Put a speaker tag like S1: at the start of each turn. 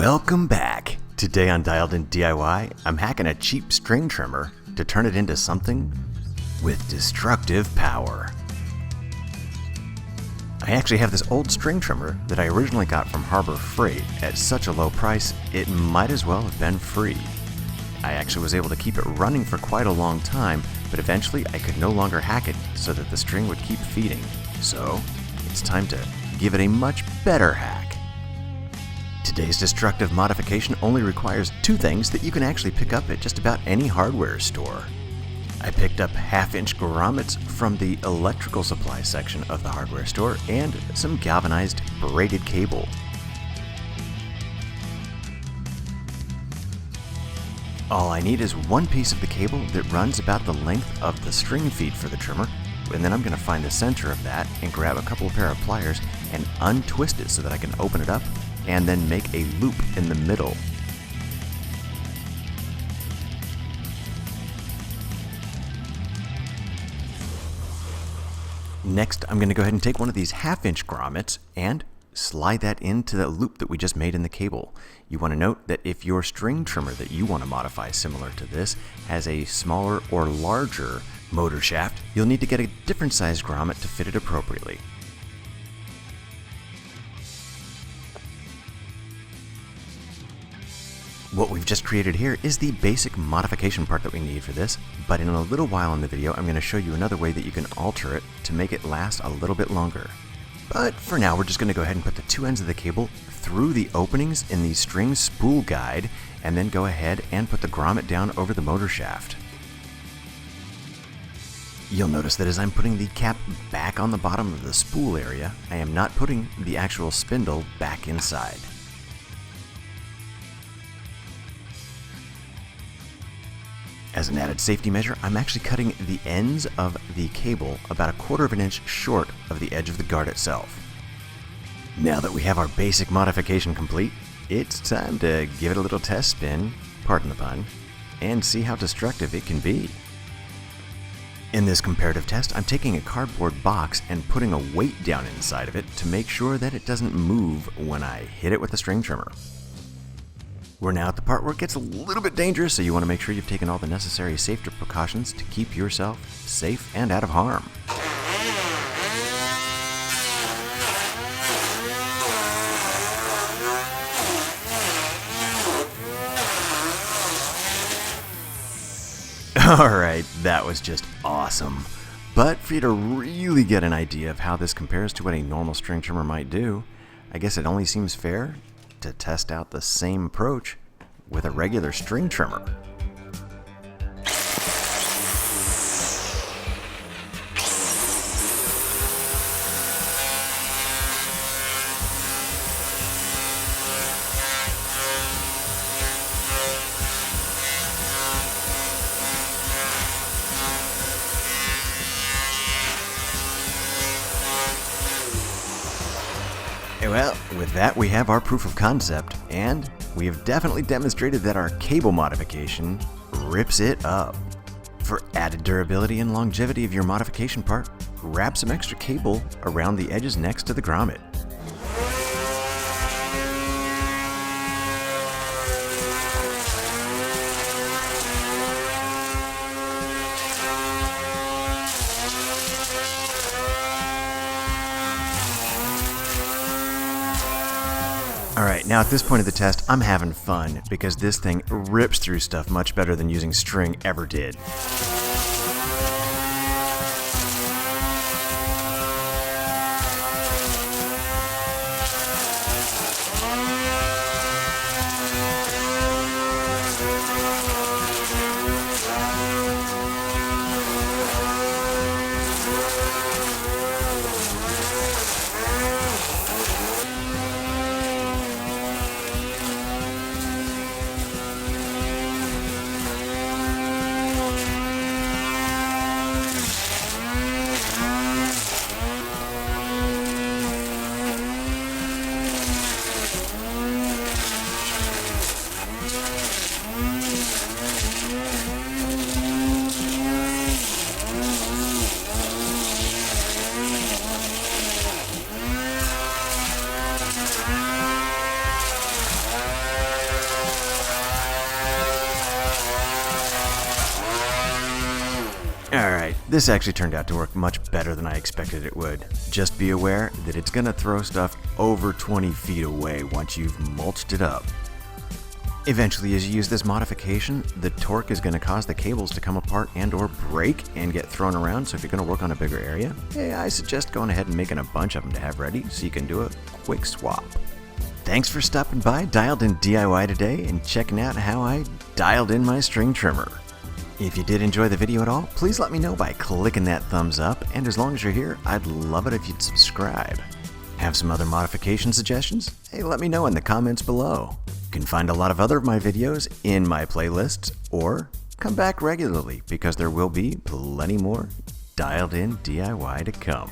S1: Welcome back! Today on Dialed In DIY, I'm hacking a cheap string trimmer to turn it into something with destructive power. I actually have this old string trimmer that I originally got from Harbor Freight at such a low price, it might as well have been free. I actually was able to keep it running for quite a long time, but eventually I could no longer hack it so that the string would keep feeding. So, it's time to give it a much better hack. Today's destructive modification only requires two things that you can actually pick up at just about any hardware store. I picked up 1/2-inch grommets from the electrical supply section of the hardware store and some galvanized braided cable. All I need is one piece of the cable that runs about the length of the string feed for the trimmer, and then I'm going to find the center of that and grab a couple of pair of pliers and untwist it so that I can open it up and then make a loop in the middle. Next, I'm going to go ahead and take one of these 1/2-inch grommets and slide that into the loop that we just made in the cable. You want to note that if your string trimmer that you want to modify similar to this has a smaller or larger motor shaft, you'll need to get a different size grommet to fit it appropriately. What we've just created here is the basic modification part that we need for this, but in a little while in the video I'm going to show you another way that you can alter it to make it last a little bit longer. But for now we're just going to go ahead and put the two ends of the cable through the openings in the string spool guide and then go ahead and put the grommet down over the motor shaft. You'll notice that as I'm putting the cap back on the bottom of the spool area, I am not putting the actual spindle back inside. As an added safety measure, I'm actually cutting the ends of the cable about 1/4 of an inch short of the edge of the guard itself. Now that we have our basic modification complete, it's time to give it a little test spin, pardon the pun, and see how destructive it can be. In this comparative test, I'm taking a cardboard box and putting a weight down inside of it to make sure that it doesn't move when I hit it with the string trimmer. We're now at the part where it gets a little bit dangerous, so you want to make sure you've taken all the necessary safety precautions to keep yourself safe and out of harm. Alright, that was just awesome. But for you to really get an idea of how this compares to what a normal string trimmer might do, I guess it only seems fair to test out the same approach with a regular string trimmer. Well, with that we have our proof of concept, and we have definitely demonstrated that our cable modification rips it up. For added durability and longevity of your modification part, wrap some extra cable around the edges next to the grommet. Alright, now at this point of the test, I'm having fun because this thing rips through stuff much better than using string ever did. This actually turned out to work much better than I expected it would. Just be aware that it's going to throw stuff over 20 feet away once you've mulched it up. Eventually, as you use this modification, the torque is going to cause the cables to come apart and or break and get thrown around, so if you're going to work on a bigger area, hey, I suggest going ahead and making a bunch of them to have ready so you can do a quick swap. Thanks for stopping by Dialed In DIY today and checking out how I dialed in my string trimmer. If you did enjoy the video at all, please let me know by clicking that thumbs up, and as long as you're here, I'd love it if you'd subscribe. Have some other modification suggestions? Hey, let me know in the comments below. You can find a lot of other of my videos in my playlists, or come back regularly because there will be plenty more Dialed In DIY to come.